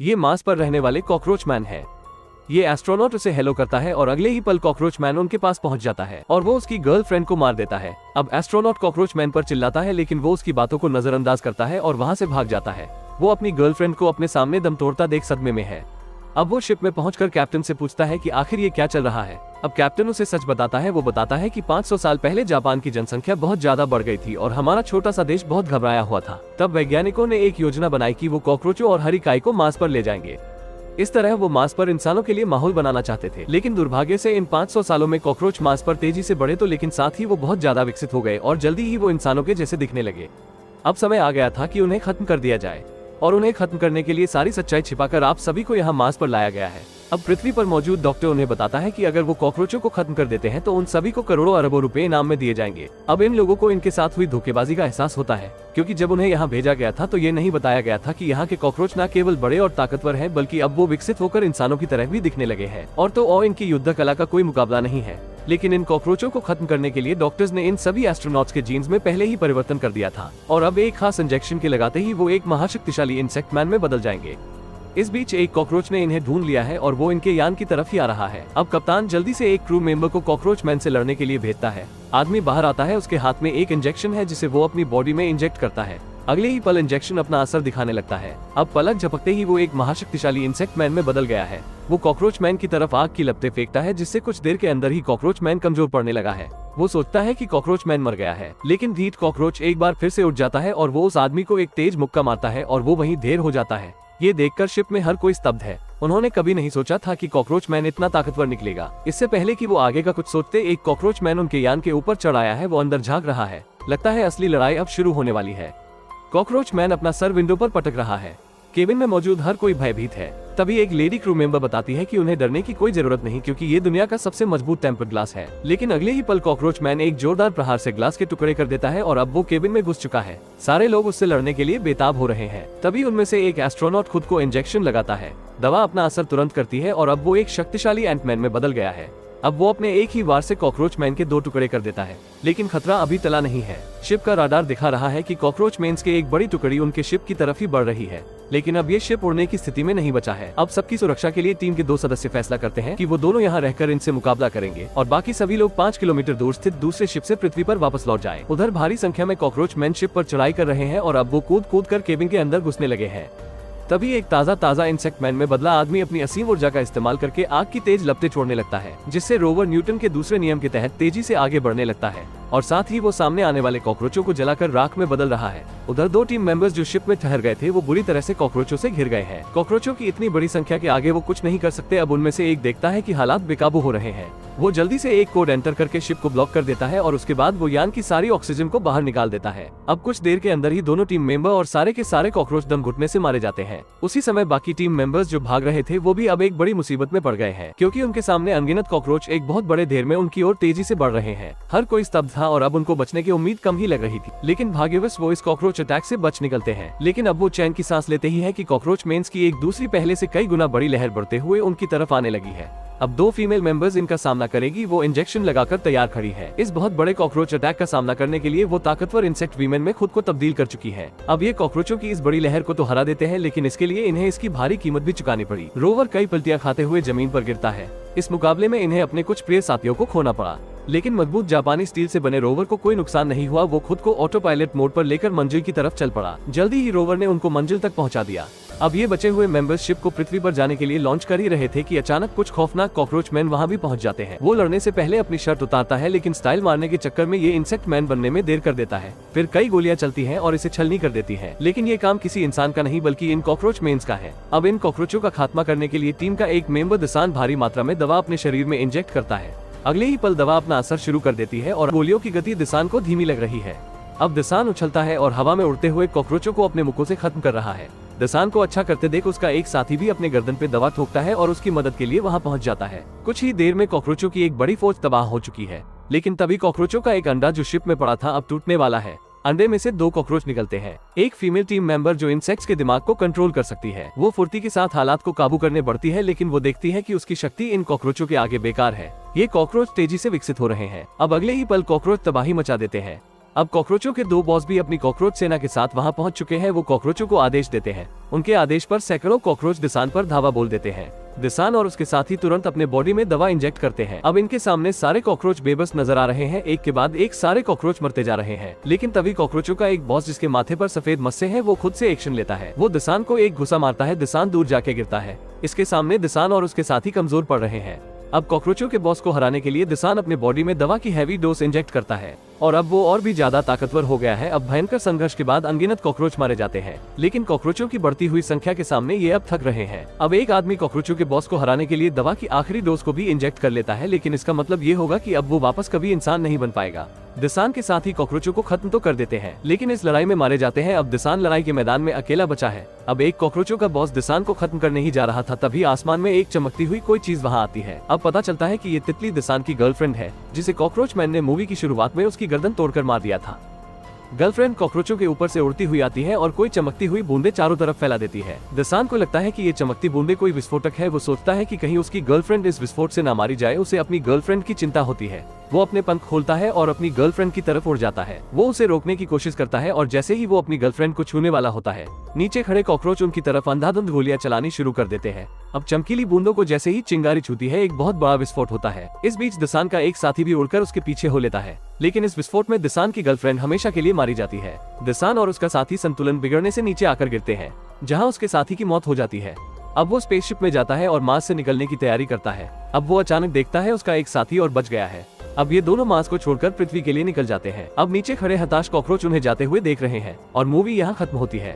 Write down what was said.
ये मार्स पर रहने वाले कॉकरोच मैन है। ये एस्ट्रोनॉट उसे हेलो करता है और अगले ही पल कॉकरोच मैन उनके पास पहुंच जाता है और वो उसकी गर्लफ्रेंड को मार देता है। अब एस्ट्रोनॉट कॉकरोच मैन पर चिल्लाता है, लेकिन वो उसकी बातों को नजरअंदाज करता है और वहां से भाग जाता है। वो अपनी गर्लफ्रेंड को अपने सामने दम तोड़ता देख सदमे में है। अब वो शिप में पहुंचकर कैप्टन से पूछता है कि आखिर ये क्या चल रहा है। अब कैप्टन उसे सच बताता है। वो बताता है कि 500 साल पहले जापान की जनसंख्या बहुत ज्यादा बढ़ गई थी और हमारा छोटा सा देश बहुत घबराया हुआ था। तब वैज्ञानिकों ने एक योजना बनाई कि वो कॉकरोचों और हरी काई को मार्स पर ले जाएंगे। इस तरह वो मार्स पर इंसानों के लिए माहौल बनाना चाहते थे, लेकिन दुर्भाग्य से इन 500 सालों में कॉकरोच मार्स पर तेजी से बढ़े तो लेकिन साथ ही वो बहुत ज्यादा विकसित हो गए और जल्दी ही वो इंसानों के जैसे दिखने लगे। अब समय आ गया था कि उन्हें खत्म कर दिया जाए और उन्हें खत्म करने के लिए सारी सच्चाई छिपाकर आप सभी को यहाँ मार्स पर लाया गया है। अब पृथ्वी पर मौजूद डॉक्टर उन्हें बताता है कि अगर वो कॉकरोचों को खत्म कर देते हैं तो उन सभी को करोड़ों अरबों रुपए इनाम में दिए जाएंगे। अब इन लोगों को इनके साथ हुई धोखेबाजी का एहसास होता है, क्योंकि जब उन्हें यहाँ भेजा गया था तो ये नहीं बताया गया था कि यहाँ के कॉकरोच न केवल बड़े और ताकतवर हैं, बल्कि अब वो विकसित होकर इंसानों की तरह भी दिखने लगे हैं। और तो और इनकी युद्ध कला का कोई मुकाबला नहीं है। लेकिन इन कॉकरोचों को खत्म करने के लिए डॉक्टर्स ने इन सभी एस्ट्रोनॉट्स के जीन्स में पहले ही परिवर्तन कर दिया था और अब एक खास इंजेक्शन के लगाते ही वो एक महाशक्तिशाली इंसेक्ट मैन में बदल जाएंगे। इस बीच एक कॉकरोच ने इन्हें ढूंढ लिया है और वो इनके यान की तरफ ही आ रहा है। अब कप्तान जल्दी से एक क्रू मेंबर को कॉकरोच मैन से लड़ने के लिए भेजता है। आदमी बाहर आता है, उसके हाथ में एक इंजेक्शन है जिसे वो अपनी बॉडी में इंजेक्ट करता है। अगले ही पल इंजेक्शन अपना असर दिखाने लगता है। अब पलक झपकते ही वो एक महाशक्तिशाली इंसेक्ट मैन में बदल गया है। वो कॉकरोच मैन की तरफ आग की लपटें फेंकता है, जिससे कुछ देर के अंदर ही कॉकरोच मैन कमजोर पड़ने लगा है। वो सोचता है कि कॉकरोच मैन मर गया है, लेकिन ढीठ कॉकरोच एक बार फिर से उठ जाता है और वो उस आदमी को एक तेज मुक्का मारता है और वो वहीं ढेर हो जाता है। ये देखकर शिप में हर कोई स्तब्ध है। उन्होंने कभी नहीं सोचा था कि कॉकरोच मैन इतना ताकतवर निकलेगा। इससे पहले कि वो आगे का कुछ सोचते, एक कॉकरोच मैन उनके यान के ऊपर चढ़ आया है। वो अंदर झांक रहा है। लगता है असली लड़ाई अब शुरू होने वाली है। कॉकरोच मैन अपना सर विंडो पर पटक रहा है। केबिन में मौजूद हर कोई भयभीत है। तभी एक लेडी क्रू मेंबर बताती है कि उन्हें डरने की कोई जरूरत नहीं, क्योंकि ये दुनिया का सबसे मजबूत टेम्पर्ड ग्लास है। लेकिन अगले ही पल कॉकरोच मैन एक जोरदार प्रहार से ग्लास के टुकड़े कर देता है और अब वो केबिन में घुस चुका है। सारे लोग उससे लड़ने के लिए बेताब हो रहे हैं। तभी उनमें से एक एस्ट्रोनॉट खुद को इंजेक्शन लगाता है। दवा अपना असर तुरंत करती है और अब वो एक शक्तिशाली एंटमैन में बदल गया है। अब वो अपने एक ही वार से कॉकरोच मैन के 2 टुकड़े कर देता है। लेकिन खतरा अभी टला नहीं है। शिप का राडार दिखा रहा है कि कॉकरोच मैन्स के एक बड़ी टुकड़ी उनके शिप की तरफ ही बढ़ रही है। लेकिन अब ये शिप उड़ने की स्थिति में नहीं बचा है। अब सबकी सुरक्षा के लिए टीम के 2 सदस्य फैसला करते हैं कि वो दोनों यहाँ रहकर इनसे मुकाबला करेंगे और बाकी सभी लोग 5 किलोमीटर दूर स्थित दूसरे शिप से पृथ्वी पर वापस लौट जाएं। उधर भारी संख्या में कॉकरोच मैन शिप पर चढ़ाई कर रहे हैं और अब वो कूद कूद कर केबिन के अंदर घुसने लगे हैं। तभी एक ताजा इंसेक्ट मैन में बदला आदमी अपनी असीम ऊर्जा का इस्तेमाल करके आग की तेज लपटें छोड़ने लगता है, जिससे रोवर न्यूटन के दूसरे नियम के तहत तेजी से आगे बढ़ने लगता है और साथ ही वो सामने आने वाले कॉकरोचों को जलाकर राख में बदल रहा है। उधर 2 टीम मेंबर्स जो शिप में ठहर गए थे वो बुरी तरह से कॉकरोचों से घिर गए हैं। कॉकरोचों की इतनी बड़ी संख्या के आगे वो कुछ नहीं कर सकते। अब उनमें से एक देखता है कि हालात बेकाबू हो रहे हैं। वो जल्दी से एक कोड एंटर करके शिप को ब्लॉक कर देता है और उसके बाद वो यान की सारी ऑक्सीजन को बाहर निकाल देता है। अब कुछ देर के अंदर ही दोनों टीम मेंबर और सारे के सारे कॉकरोच दम घुटने से मारे जाते हैं। उसी समय बाकी टीम मेंबर्स जो भाग रहे थे वो भी अब एक बड़ी मुसीबत में पड़ गए हैं, क्योंकि उनके सामने अनगिनत कॉकरोच एक बहुत बड़े ढेर में उनकी ओर तेजी से बढ़ रहे हैं। हर कोई स्तब्ध था और अब उनको बचने की उम्मीद कम ही लग रही थी। लेकिन भाग्यवश वो इस कॉकरोच अटैक से बच निकलते हैं। लेकिन अब वो चैन की सांस लेते ही है कि कॉकरोच मेन्स की एक दूसरी पहले से कई गुना बड़ी लहर बढ़ते हुए उनकी तरफ आने लगी है। अब 2 फीमेल मेंबर्स इनका सामना करेगी। वो इंजेक्शन लगाकर तैयार खड़ी है। इस बहुत बड़े कॉकरोच अटैक का सामना करने के लिए वो ताकतवर इंसेक्ट वीमेन में खुद को तब्दील कर चुकी है। अब ये कॉकरोचों की इस बड़ी लहर को तो हरा देते हैं, लेकिन इसके लिए इन्हें इसकी भारी कीमत भी चुकानी पड़ी। रोवर कई पलटियां खाते हुए जमीन पर गिरता है। इस मुकाबले में इन्हें अपने कुछ प्रिय साथियों को खोना पड़ा, लेकिन मजबूत जापानी स्टील से बने रोवर को कोई नुकसान नहीं हुआ। वो खुद को ऑटो पायलट मोड पर लेकर मंजिल की तरफ चल पड़ा। जल्दी ही रोवर ने उनको मंजिल तक पहुंचा दिया। अब ये बचे हुए मेंबर्स शिप को पृथ्वी पर जाने के लिए लॉन्च कर ही रहे थे कि अचानक कुछ खौफनाक कॉकरोच मैन वहां भी पहुंच जाते हैं। वो लड़ने से पहले अपनी शर्ट उतारता है, लेकिन स्टाइल मारने के चक्कर में ये इंसेक्ट मैन बनने में देर कर देता है। फिर कई गोलियां चलती हैं और इसे छलनी कर देती हैं। लेकिन ये काम किसी इंसान का नहीं बल्कि इन कॉकरोच मेन्स का है। अब इन कॉकरोचों का खात्मा करने के लिए टीम का एक मेंबर दिसान भारी मात्रा में दवा अपने शरीर में इंजेक्ट करता है। अगले ही पल दवा अपना असर शुरू कर देती है और गोलियों की गति दिसान को धीमी लग रही है। अब दिसान उछलता है और हवा में उड़ते हुए कॉकरोचों को अपने मुक्कों से खत्म कर रहा है। दिसान को अच्छा करते देख उसका एक साथी भी अपने गर्दन पे दवा ठोकता है और उसकी मदद के लिए वहां पहुंच जाता है। कुछ ही देर में कॉकरोचों की एक बड़ी फौज तबाह हो चुकी है। लेकिन तभी कॉकरोचों का एक अंडा जो शिप में पड़ा था अब टूटने वाला है। अंडे में से 2 कॉकरोच निकलते हैं। एक फीमेल टीम मेंबर जो इंसेक्ट्स के दिमाग को कंट्रोल कर सकती है। वो फुर्ती के साथ हालात को काबू करने बढ़ती है, लेकिन वो देखती है कि उसकी शक्ति इन कॉकरोचों के आगे बेकार है। ये कॉकरोच तेजी से विकसित हो रहे हैं। अब अगले ही पल कॉकरोच तबाही मचा देते हैं। अब कॉकरोचों के दो बॉस भी अपनी कॉकरोच सेना के साथ वहां पहुंच चुके हैं। वो कॉकरोचों को आदेश देते हैं। उनके आदेश पर सैकड़ों कॉकरोच दिसान पर धावा बोल देते हैं। दिसान और उसके साथी तुरंत अपने बॉडी में दवा इंजेक्ट करते हैं। अब इनके सामने सारे कॉकरोच बेबस नजर आ रहे हैं। एक के बाद एक सारे कॉकरोच मरते जा रहे हैं। लेकिन तभी कॉकरोचों का एक बॉस जिसके माथे पर सफेद मस्से हैं, वो खुद से एक्शन लेता है। वो दिसान को एक घुसा मारता है। दिसान दूर जाके गिरता है। इसके सामने दिसान और उसके साथी कमजोर पड़ रहे हैं। अब कॉकरोचों के बॉस को हराने के लिए दिसान अपने बॉडी में दवा की हैवी डोज इंजेक्ट करता है और अब वो और भी ज्यादा ताकतवर हो गया है। अब भयंकर संघर्ष के बाद अनगिनत कॉकरोच मारे जाते हैं, लेकिन कॉकरोचों की बढ़ती हुई संख्या के सामने ये अब थक रहे हैं। अब एक आदमी कॉकरोचों के बॉस को हराने के लिए दवा की आखिरी डोज को भी इंजेक्ट कर लेता है, लेकिन इसका मतलब ये होगा कि अब वो वापस कभी इंसान नहीं बन पाएगा। दिसान के साथ ही कॉकरोचों को खत्म तो कर देते हैं, लेकिन इस लड़ाई में मारे जाते हैं। अब दिसान लड़ाई के मैदान में अकेला बचा है। अब एक कॉकरोचों का बॉस दिसान को खत्म करने ही जा रहा था, तभी आसमान में एक चमकती हुई कोई चीज वहां आती है। अब पता चलता है कि ये तितली दिसान की गर्लफ्रेंड है, जिसे कॉकरोच मैन ने मूवी की शुरुआत में उसकी गर्दन तोड़कर मार दिया था। गर्लफ्रेंड कॉकरोचों के ऊपर से उड़ती हुई आती है और कोई चमकती हुई बूंदे चारों तरफ फैला देती है। दिसान को लगता है कि ये चमकती बूंदे कोई विस्फोटक है। वो सोचता है कि कहीं उसकी गर्लफ्रेंड इस विस्फोट से ना मारी जाए। उसे अपनी गर्लफ्रेंड की चिंता होती है। वो अपने पंख खोलता है और अपनी गर्लफ्रेंड की तरफ उड़ जाता है। वो उसे रोकने की कोशिश करता है और जैसे ही वो अपनी गर्लफ्रेंड को छूने वाला होता है, नीचे खड़े कॉकरोच उनकी तरफ अंधाधुंध गोलियां चलानी शुरू कर देते हैं। अब चमकीली बूंदों को जैसे ही चिंगारी छूती है, एक बहुत बड़ा विस्फोट होता है। इस बीच दिसान का एक साथी भी उड़कर उसके पीछे हो लेता है, लेकिन इस विस्फोट में दिसान की गर्लफ्रेंड हमेशा के लिए मारी जाती है। दिसान और उसका साथी संतुलन बिगड़ने से नीचे आकर गिरते हैं, जहाँ उसके साथी की मौत हो जाती है। अब वो स्पेसशिप में जाता है और मार्स से निकलने की तैयारी करता है। अब वो अचानक देखता है उसका एक साथी और बच गया है। अब ये दोनों मार्स को छोड़कर पृथ्वी के लिए निकल जाते हैं। अब नीचे खड़े हताश कॉकरोच उन्हें जाते हुए देख रहे हैं और मूवी यहाँ खत्म होती है।